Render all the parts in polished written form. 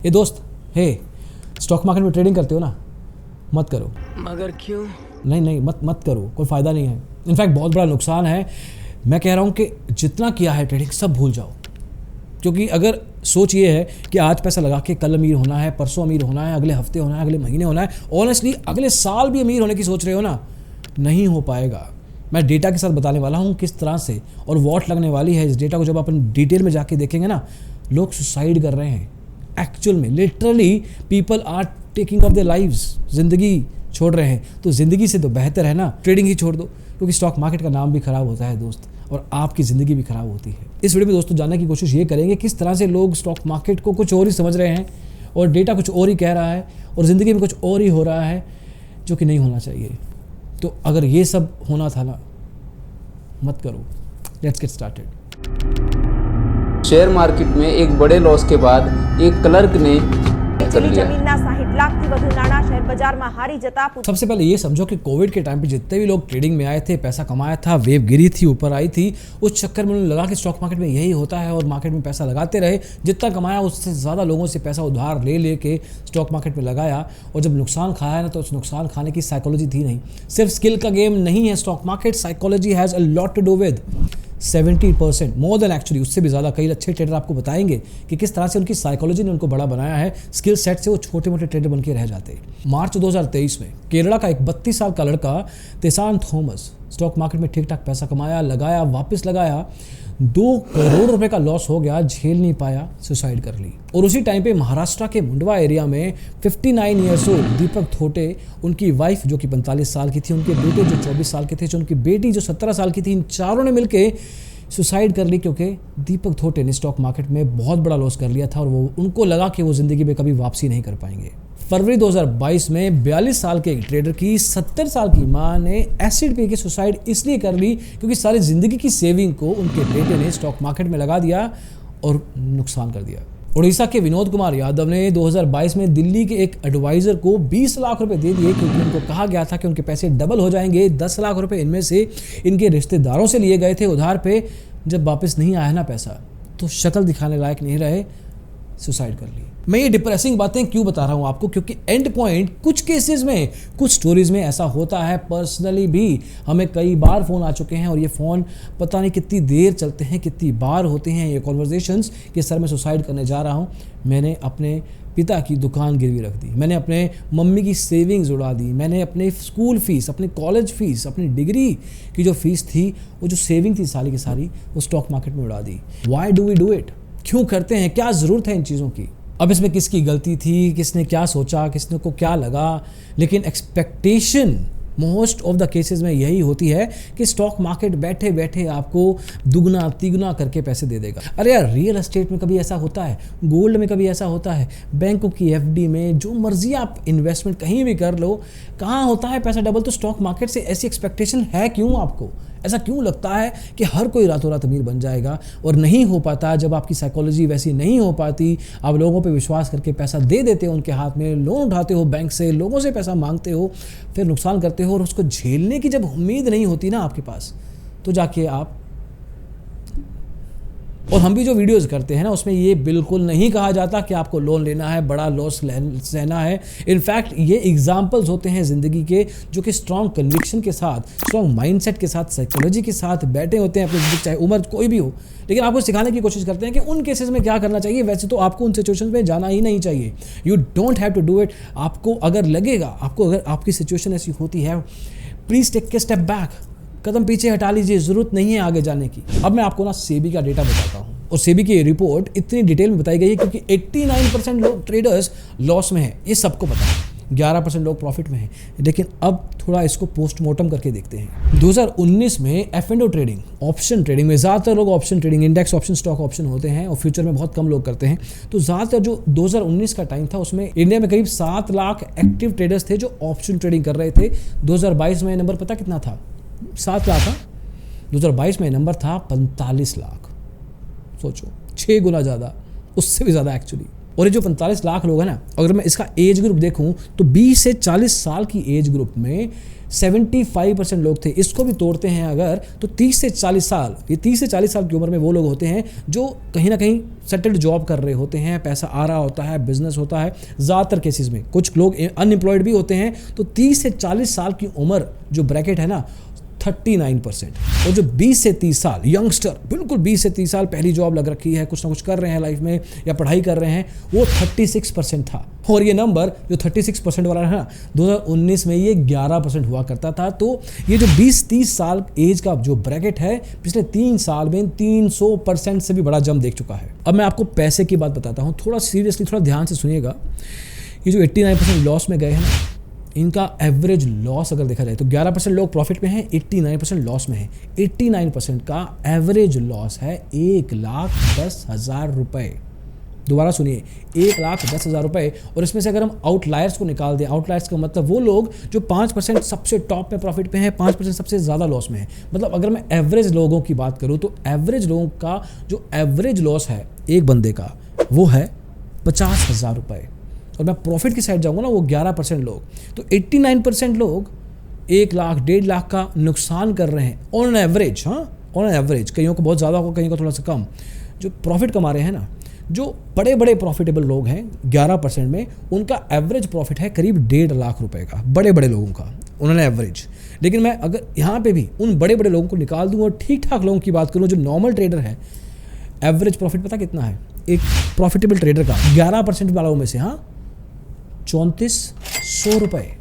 ये दोस्त, हे stock market में ट्रेडिंग करते हो ना, मत करो। मगर क्यों? नहीं मत करो, कोई फ़ायदा नहीं है। इनफैक्ट बहुत बड़ा नुकसान है। मैं कह रहा हूँ कि जितना किया है ट्रेडिंग सब भूल जाओ, क्योंकि अगर सोच ये है कि आज पैसा लगा के कल अमीर होना है, परसों अमीर होना है, अगले हफ्ते होना है, अगले महीने होना है, ऑनेस्टली अगले साल भी अमीर होने की सोच रहे हो ना, नहीं हो पाएगा। मैं डेटा के साथ बताने वाला हूँ किस तरह से, और वॉट लगने वाली है इस डेटा को। जब अपन डिटेल में जाके देखेंगे ना, लोग सुसाइड कर रहे हैं एक्चुअल में, literally people are taking off their lives, ज़िंदगी छोड़ रहे हैं। तो ज़िंदगी से तो बेहतर है ना ट्रेडिंग ही छोड़ दो, क्योंकि स्टॉक मार्केट का नाम भी ख़राब होता है दोस्त, और आपकी ज़िंदगी भी ख़राब होती है। इस वीडियो में दोस्तों जानने की कोशिश ये करेंगे किस तरह से लोग स्टॉक मार्केट को कुछ और ही समझ रहे हैं और डेटा कुछ और ही कह रहा है और ज़िंदगी में कुछ और ही हो रहा है जो कि नहीं होना चाहिए। तो अगर ये सब होना था ना, मत करो। Let's get started. Share market में एक बड़े लॉस के बाद एक क्लर्क ने कर लिया। जमीनना 60 लाखથી વધુ નાણાં શેર બજારમાં હારી જતા सबसे पहले ये समझो कि कोविड के टाइम पे जितने भी लोग ट्रेडिंग में आए थे, पैसा कमाया था, वेव गिरी थी, ऊपर आई थी, उस चक्कर में उन्होंने लगा कि स्टॉक मार्केट में यही होता है और मार्केट में पैसा लगाते रहे। जितना कमाया उससे ज़्यादा लोगों से पैसा उधार ले के स्टॉक मार्केट में लगाया, और जब नुकसान खाया ना, तो उस नुकसान खाने की साइकोलॉजी थी नहीं। सिर्फ स्किल का गेम नहीं है stock market, psychology has a lot to do with 70%, more than actually, उससे भी ज़्यादा। कई अच्छे ट्रेडर आपको बताएंगे कि किस तरह से उनकी साइकोलॉजी ने उनको बड़ा बनाया है। स्किल सेट से वो छोटे मोटे ट्रेडर बन के रह जाते। मार्च 2023 में केरला का एक 32 साल का लड़का तेसान थॉमस स्टॉक मार्केट में ठीक ठाक पैसा कमाया, लगाया, वापस लगाया, 2 करोड़ रुपए का लॉस हो गया, झेल नहीं पाया, सुसाइड कर ली। और उसी टाइम पे महाराष्ट्र के मुंडवा एरिया में 59 ईयर्स ओल्ड दीपक थोटे, उनकी वाइफ जो कि 45 साल की थी, उनके बेटे जो 24 साल के थे, जो उनकी बेटी जो 17 साल की थी, इन चारों ने मिलके सुसाइड कर ली, क्योंकि दीपक थोटे ने स्टॉक मार्केट में बहुत बड़ा लॉस कर लिया था और वो उनको लगा कि वो ज़िंदगी में कभी वापसी नहीं कर पाएंगे। फरवरी 2022 में 42 साल के एक ट्रेडर की 70 साल की मां ने एसिड पी के सुसाइड इसलिए कर ली क्योंकि सारी ज़िंदगी की सेविंग को उनके बेटे ने स्टॉक मार्केट में लगा दिया और नुकसान कर दिया। उड़ीसा के विनोद कुमार यादव ने 2022 में दिल्ली के एक एडवाइज़र को 20 लाख रुपए दे दिए, क्योंकि उनको कहा गया था कि उनके पैसे डबल हो जाएंगे। 10 लाख रुपए इनमें से इनके रिश्तेदारों से लिए गए थे उधार पे। जब वापस नहीं आया ना पैसा, तो शक्ल दिखाने लायक नहीं रहे, सुसाइड कर ली। मैं ये डिप्रेसिंग बातें क्यों बता रहा हूँ आपको, क्योंकि एंड पॉइंट कुछ केसेस में, कुछ स्टोरीज में ऐसा होता है। पर्सनली भी हमें कई बार फ़ोन आ चुके हैं, और ये फ़ोन पता नहीं कितनी देर चलते हैं, कितनी बार होते हैं ये कॉन्वर्जेशंस कि सर मैं सुसाइड करने जा रहा हूँ, मैंने अपने पिता की दुकान गिरवी रख दी, मैंने अपने मम्मी की सेविंग्स उड़ा दी, मैंने अपने स्कूल फीस, अपने कॉलेज फीस, अपनी डिग्री की जो फीस थी, वो जो सेविंग थी सारी की सारी, वो स्टॉक मार्केट में उड़ा दी। Why do we do it? क्यों करते हैं? क्या ज़रूरत है इन चीज़ों की? अब इसमें किसकी गलती थी, किसने क्या सोचा, किसने को क्या लगा, लेकिन expectation most of the cases में यही होती है कि स्टॉक मार्केट बैठे बैठे आपको दुगना तिगुना करके पैसे दे देगा। अरे यार, रियल एस्टेट में कभी ऐसा होता है, गोल्ड में कभी ऐसा होता है, बैंकों की एफडी में, जो मर्जी आप इन्वेस्टमेंट कहीं भी कर लो, कहाँ होता है पैसा डबल? तो स्टॉक मार्केट से ऐसी एक्सपेक्टेशन है क्यों? आपको ऐसा क्यों लगता है कि हर कोई रातों रात अमीर बन जाएगा? और नहीं हो पाता। जब आपकी साइकोलॉजी वैसी नहीं हो पाती, आप लोगों पे विश्वास करके पैसा दे देते हो उनके हाथ में, लोन उठाते हो बैंक से, लोगों से पैसा मांगते हो, फिर नुकसान करते हो, और उसको झेलने की जब उम्मीद नहीं होती ना आपके पास, तो जाके आप, और हम भी जो वीडियोस करते हैं ना, उसमें ये बिल्कुल नहीं कहा जाता कि आपको लोन लेना है, बड़ा लॉस सहना है। इनफैक्ट ये एग्जाम्पल्स होते हैं ज़िंदगी के, जो कि स्ट्रॉन्ग कन्विक्शन के साथ, स्ट्रॉन्ग माइंडसेट के साथ, साइकोलॉजी के साथ बैठे होते हैं अपनी ज़िंदगी, चाहे उम्र कोई भी हो, लेकिन आपको सिखाने की कोशिश करते हैं कि उन केसेस में क्या करना चाहिए। वैसे तो आपको उन सिचुएशन में जाना ही नहीं चाहिए। You don't have to do it. आपको अगर लगेगा, आपको अगर आपकी सिचुएशन ऐसी होती है, please take a step back, कदम पीछे हटा लीजिए, ज़रूरत नहीं है आगे जाने की। अब मैं आपको ना सेबी का डेटा बताता हूँ, और सेबी की रिपोर्ट इतनी डिटेल में बताई गई है क्योंकि 89% लोग ट्रेडर्स लॉस में हैं, ये सबको पता है। 11% लोग प्रॉफिट में हैं। लेकिन अब थोड़ा इसको पोस्टमार्टम करके देखते हैं। 2019 में F&O ट्रेडिंग, ऑप्शन ट्रेडिंग में ज़्यादातर लोग option trading, index option, stock option होते हैं, और फ्यूचर में बहुत कम लोग करते हैं। तो ज़्यादातर जो 2019 का टाइम था, उसमें इंडिया में करीब 7 लाख एक्टिव ट्रेडर्स थे जो ऑप्शन ट्रेडिंग कर रहे थे। 2022 में नंबर पता कितना था? 7 लाख था। 2022 में नंबर था 45 लाख। सोचो, 6 गुना ज़्यादा, उससे भी ज़्यादा एक्चुअली। और ये जो 45 लाख लोग हैं ना, अगर मैं इसका एज ग्रुप देखूं तो 20 से 40 साल की एज ग्रुप में 75% लोग थे। इसको भी तोड़ते हैं अगर तो 30 से 40 साल, ये 30 से 40 साल की उम्र में वो लोग होते हैं जो कहीं ना कहीं सेटल्ड जॉब कर रहे होते हैं, पैसा आ रहा होता है, बिजनेस होता है। ज़्यादातर केसेस में कुछ लोग अनएम्प्लॉयड भी होते हैं। तो 30 से 40 साल की उम्र जो ब्रैकेट है ना 39%, और जो 20 से 30 साल यंगस्टर, बिल्कुल 20 से 30 साल पहली जॉब लग रखी है, कुछ ना कुछ कर रहे हैं लाइफ में या पढ़ाई कर रहे हैं, वो 36% था। और ये नंबर जो 36% वाला है ना 2019 में ये 11% हुआ करता था। तो ये जो 20-30 साल एज का जो ब्रैकेट है पिछले 3 साल में 300% से भी बड़ा जंप देख चुका है। अब मैं आपको पैसे की बात बताता हूँ, थोड़ा सीरियसली, थोड़ा ध्यान से सुनिएगा। ये जो 89% लॉस में गए हैं ना, इनका एवरेज लॉस अगर देखा जाए तो 11% लोग प्रॉफिट में हैं, 89% लॉस में है। 89% का एवरेज लॉस है 1,10,000 रुपये। दोबारा सुनिए, 1,10,000 रुपये। और इसमें से अगर हम आउटलायर्स को निकाल दें, आउटलायर्स का मतलब वो लोग जो 5% सबसे टॉप में प्रॉफिट में है, 5% सबसे ज़्यादा लॉस में है। मतलब अगर मैं एवरेज लोगों की बात करूँ तो एवरेज लोगों का जो एवरेज लॉस है एक बंदे का वो है 50,000 रुपये। और मैं प्रॉफिट की साइड जाऊँगा ना, वो 11% लोग। तो 89% लोग 1 लाख 1.5 लाख का नुकसान कर रहे हैं ऑन एवरेज। हाँ, ऑन एवरेज, कईयों को बहुत ज़्यादा होगा, कईयों को थोड़ा सा कम। जो प्रॉफिट कमा रहे हैं ना, जो बड़े बड़े प्रॉफिटेबल लोग हैं 11% में, उनका एवरेज प्रॉफिट है करीब 1.5 लाख रुपए का, बड़े बड़े लोगों का, उन्होंने एवरेज। लेकिन मैं अगर यहाँ पे भी उन बड़े बड़े लोगों को निकाल दूँ और ठीक ठाक लोगों की बात करूँ, जो नॉर्मल ट्रेडर है, एवरेज प्रॉफिट पता कितना है एक प्रॉफिटेबल ट्रेडर का 11% वालों में से? हाँ, 3400 रुपये,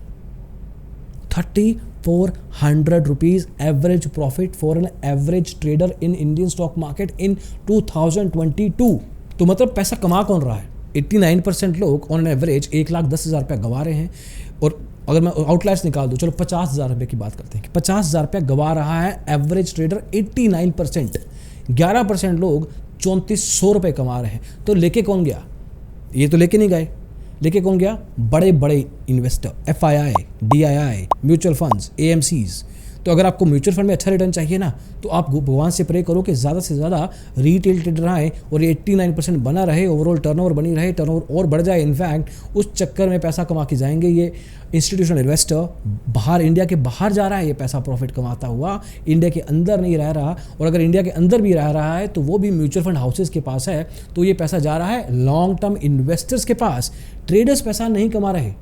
3400 rupees average profit for an average trader in Indian stock market in 2022। तो मतलब पैसा कमा कौन रहा है? 89% लोग ऑन एवरेज 1,10,000 रुपये गंवा रहे हैं। और अगर मैं आउटलायर्स निकाल दूँ, चलो 50,000 रुपये की बात करते हैं कि 50,000 रुपये गंवा रहा है एवरेज ट्रेडर। 89%, 11% लोग 3400 रुपये कमा रहे हैं। तो लेके कौन गया? ये तो लेके नहीं गए। लेके कौन गया? बड़े बड़े investor, FII, DII, mutual funds, AMCs। तो अगर आपको म्यूचुअल फंड में अच्छा रिटर्न चाहिए ना, तो आप भगवान से प्रे करो कि ज़्यादा से ज़्यादा रिटेल ट्रेडर आए और ये 89% बना रहे, ओवरऑल टर्नओवर बनी रहे, टर्नओवर और बढ़ जाए। इनफैक्ट उस चक्कर में पैसा कमा के जाएंगे ये इंस्टीट्यूशनल इन्वेस्टर। बाहर, इंडिया के बाहर जा रहा है ये पैसा प्रॉफिट कमाता हुआ, इंडिया के अंदर नहीं रह रहा। और अगर इंडिया के अंदर भी रह रहा है तो वो भी म्यूचुअल फंड हाउसेज के पास है। तो ये पैसा जा रहा है लॉन्ग टर्म इन्वेस्टर्स के पास, ट्रेडर्स पैसा नहीं कमा रहे।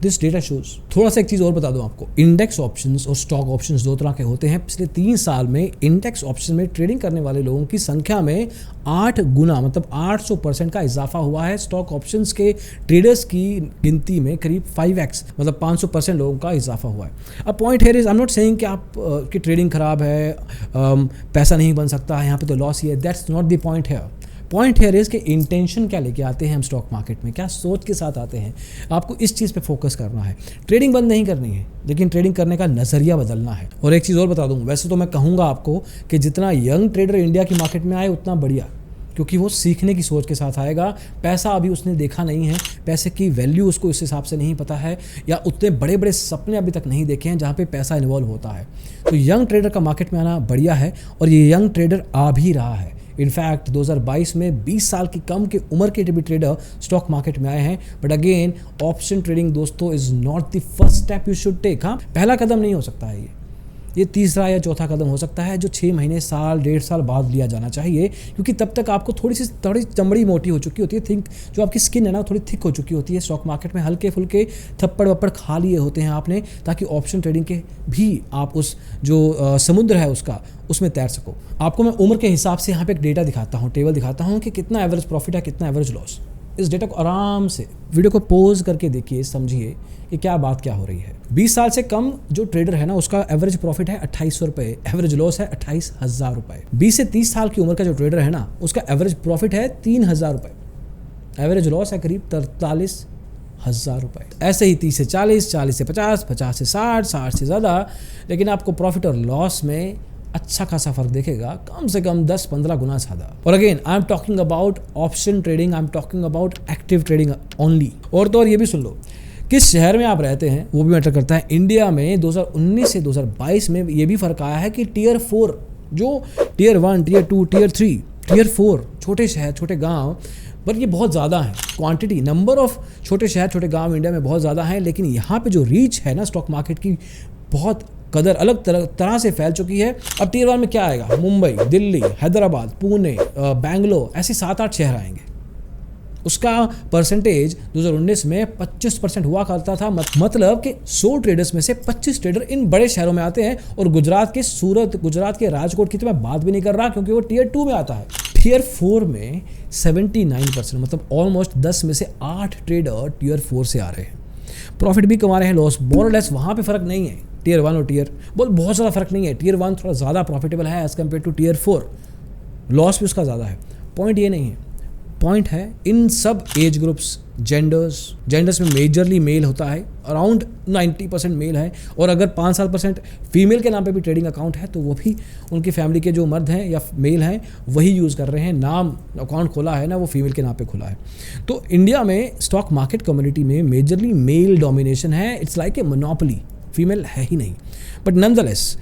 This data shows. थोड़ा सा एक चीज़ और बता दूं आपको, इंडेक्स ऑप्शंस और स्टॉक ऑप्शंस दो तरह के होते हैं। पिछले 3 साल में इंडेक्स ऑप्शन में ट्रेडिंग करने वाले लोगों की संख्या में 8 गुना, मतलब 800% का इजाफा हुआ है। स्टॉक ऑप्शंस के ट्रेडर्स की गिनती में करीब 5x, मतलब 500% लोगों का इजाफा हुआ है। अब point here is, I am not saying कि आप की ट्रेडिंग खराब है, पैसा नहीं बन सकता है, यहाँ पे तो लॉस ही है। That's not the point here. Point है इसके इंटेंशन क्या लेके आते हैं हम स्टॉक मार्केट में, क्या सोच के साथ आते हैं। आपको इस चीज़ पे फोकस करना है। ट्रेडिंग बंद नहीं करनी है, लेकिन ट्रेडिंग करने का नज़रिया बदलना है। और एक चीज़ और बता दूं, वैसे तो मैं कहूँगा आपको कि जितना यंग ट्रेडर इंडिया की मार्केट में आए उतना बढ़िया, क्योंकि वो सीखने की सोच के साथ आएगा। पैसा अभी उसने देखा नहीं है, पैसे की वैल्यू उसको इस हिसाब से नहीं पता है, या उतने बड़े बड़े सपने अभी तक नहीं देखे हैं जहाँ पे पैसा इन्वॉल्व होता है। तो यंग ट्रेडर का मार्केट में आना बढ़िया है, और ये यंग ट्रेडर आ भी रहा है। इनफैक्ट 2022 में 20 साल की कम की उम्र के भी ट्रेडर स्टॉक मार्केट में आए हैं। बट अगेन, ऑप्शन ट्रेडिंग दोस्तों is not the first step you should take. हाँ, पहला कदम नहीं हो सकता है ये तीसरा या चौथा कदम हो सकता है, जो 6 महीने, साल, 1.5 साल बाद लिया जाना चाहिए, क्योंकि तब तक आपको थोड़ी चमड़ी मोटी हो चुकी होती है। थिंक जो आपकी स्किन है ना, थोड़ी थिक हो चुकी होती है। स्टॉक मार्केट में हल्के फुल्के थप्पड़ वप्पड़ खा लिए होते हैं आपने, ताकि ऑप्शन ट्रेडिंग के भी आप उस जो समुद्र है उसमें तैर सको। आपको मैं उम्र के हिसाब से यहाँ पे एक डेटा दिखाता हूँ, टेबल दिखाता हूँ कि कितना एवरेज प्रॉफिट है, कितना एवरेज लॉस। इस डेटा को आराम से वीडियो को पॉज करके देखिए, समझिए कि क्या बात क्या हो रही है। 20 साल से कम जो ट्रेडर है ना, उसका एवरेज प्रॉफिट है 2800 रुपये, एवरेज लॉस है 28,000 रुपये। 20 से 30 साल की उम्र का जो ट्रेडर है ना, उसका एवरेज प्रॉफिट है 3,000 रुपये, एवरेज लॉस है करीब 43,000 रुपये। ऐसे ही 30 से 40, 40 से 50, 50 से 60, 60 से ज़्यादा। लेकिन आपको प्रॉफिट और लॉस में अच्छा खासा फर्क देखेगा, कम से कम 10-15 गुना ज़्यादा। और again, I am talking about option trading, I am talking about active trading only. और तो और ये भी सुन लो, किस शहर में आप रहते हैं वो भी मैटर करता है। इंडिया में 2019 से 2022 में ये भी फर्क आया है कि टियर 4, जो टियर 1, टियर 2, टियर 3, टियर 4 छोटे शहर, छोटे गाँव बट ये बहुत ज़्यादा है, क्वांटिटी, नंबर ऑफ छोटे शहर छोटे गांव इंडिया में बहुत ज़्यादा है, लेकिन यहाँ पे जो रीच है ना स्टॉक मार्केट की, बहुत कदर अलग तरह से फैल चुकी है। अब टियर 1 में क्या आएगा? मुंबई, दिल्ली, हैदराबाद, पुणे, बेंगलोर, ऐसे 7-8 शहर आएंगे। उसका परसेंटेज 2019 में 25% हुआ करता था। मतलब कि 100 ट्रेडर्स में से 25 ट्रेडर इन बड़े शहरों में आते हैं। और गुजरात के सूरत, गुजरात के राजकोट की तो मैं बात भी नहीं कर रहा, क्योंकि वो टियर 2 में आता है। टियर 4 में 79%, मतलब ऑलमोस्ट 10 में से 8 ट्रेडर टियर 4 से आ रहे हैं। प्रॉफिट भी कमा रहे हैं, लॉस मोर और लेस वहाँ पे फ़र्क नहीं है। टियर 1 और टियर बहुत ज़्यादा फ़र्क नहीं है। टियर 1 थोड़ा ज़्यादा प्रॉफिटेबल है as compare to tier 4, loss भी उसका ज़्यादा है। पॉइंट ये नहीं है, पॉइंट है इन सब एज ग्रुप्स, जेंडर्स में मेजरली मेल होता है, अराउंड 90% मेल है। और अगर 5-7% फीमेल के नाम पे भी ट्रेडिंग अकाउंट है, तो वो भी उनकी फैमिली के जो मर्द हैं या मेल हैं वही यूज़ कर रहे हैं। नाम अकाउंट खोला है ना, वो फीमेल के नाम पे खुला है। तो इंडिया में स्टॉक मार्केट कम्युनिटी में मेजरली मेल डोमिनेशन है। It's like a monopoly, female है ही नहीं। बट नॉनदलेस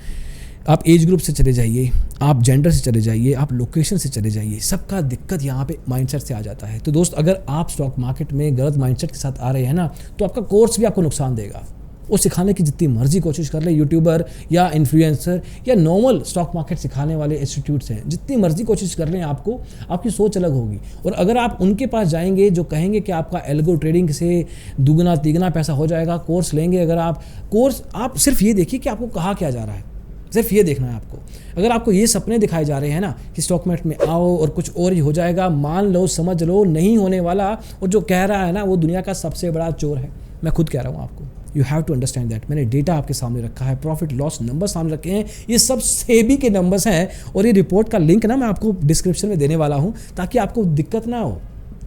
आप एज ग्रुप से चले जाइए, आप जेंडर से चले जाइए, आप लोकेशन से चले जाइए, सबका दिक्कत यहाँ पे माइंडसेट से आ जाता है। तो दोस्त, अगर आप स्टॉक मार्केट में गलत माइंडसेट के साथ आ रहे हैं ना, तो आपका कोर्स भी आपको नुकसान देगा। वो सिखाने की जितनी मर्जी कोशिश कर ले, यूट्यूबर या इन्फ्लुएंसर या नॉर्मल स्टॉक मार्केट सिखाने वाले इंस्टीट्यूट्स हैं, जितनी मर्जी कोशिश कर लें, आपको आपकी सोच अलग होगी। और अगर आप उनके पास जाएंगे जो कहेंगे कि आपका एल्गो ट्रेडिंग से दुगना तिगना पैसा हो जाएगा, कोर्स लेंगे, अगर आप सिर्फ ये देखिए कि आपको कहा क्या जा रहा है, सिर्फ ये देखना है आपको। अगर आपको ये सपने दिखाए जा रहे हैं ना कि स्टॉक मार्केट में आओ और कुछ और ही हो जाएगा, मान लो, समझ लो, नहीं होने वाला। और जो कह रहा है ना, वो दुनिया का सबसे बड़ा चोर है। मैं खुद कह रहा हूँ आपको। You have to understand that. मैंने डेटा आपके सामने रखा है, प्रॉफिट लॉस नंबर सामने रखे हैं, ये सब सेबी के नंबर्स हैं। और ये रिपोर्ट का लिंक ना मैं आपको डिस्क्रिप्शन में देने वाला हूँ, ताकि आपको दिक्कत ना हो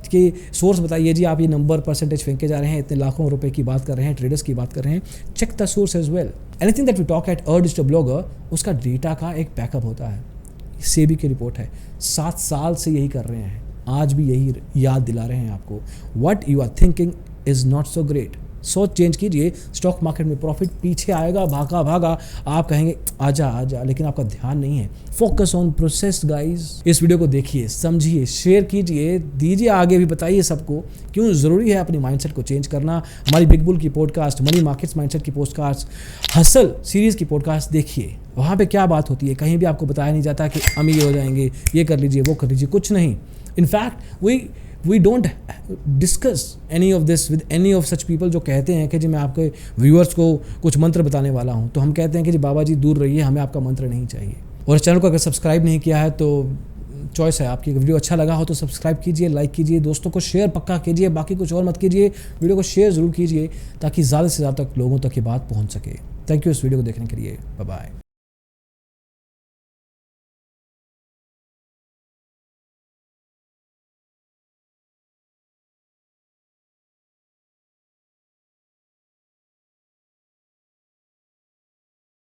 कि सोर्स बताइए जी, आप ये नंबर परसेंटेज फेंके जा रहे हैं, इतने लाखों रुपए की बात कर रहे हैं, ट्रेडर्स की बात कर रहे हैं। Check the source as well. Anything that we talk at digital blogger, उसका डेटा का एक बैकअप होता है। सेबी की रिपोर्ट है, 7 साल से यही कर रहे हैं, आज भी यही याद दिला रहे हैं आपको। What you are thinking is not so great. सोच चेंज कीजिए। स्टॉक मार्केट में प्रॉफिट पीछे आएगा, भागा, आप कहेंगे आजा, लेकिन आपका ध्यान नहीं है। Focus on process guys. इस वीडियो को देखिए, समझिए, शेयर कीजिए, दीजिए आगे भी, बताइए सबको क्यों ज़रूरी है अपनी माइंडसेट को चेंज करना। हमारी बिग बुल की पॉडकास्ट, मनी मार्केट्स माइंडसेट की पॉडकास्ट, हसल सीरीज़ की पॉडकास्ट देखिए, वहाँ पे क्या बात होती है। कहीं भी आपको बताया नहीं जाता कि अमीर हो जाएंगे, ये कर लीजिए, वो कर लीजिए, कुछ नहीं। In fact we don't discuss any of this with any of such people जो कहते हैं कि जी मैं आपके व्यूअर्स को कुछ मंत्र बताने वाला हूँ। तो हम कहते हैं कि जी बाबा जी दूर रहिए, हमें आपका मंत्र नहीं चाहिए। और चैनल को अगर सब्सक्राइब नहीं किया है तो चॉइस है आपकी। वीडियो अच्छा लगा हो तो सब्सक्राइब कीजिए, लाइक कीजिए, दोस्तों को शेयर पक्का कीजिए, बाकी कुछ और मत कीजिए। वीडियो को शेयर ज़रूर कीजिए ताकि ज़्यादा से ज़्यादा लोगों तक ये बात पहुँच सके। थैंक यू इस वीडियो को देखने के लिए। Bye bye.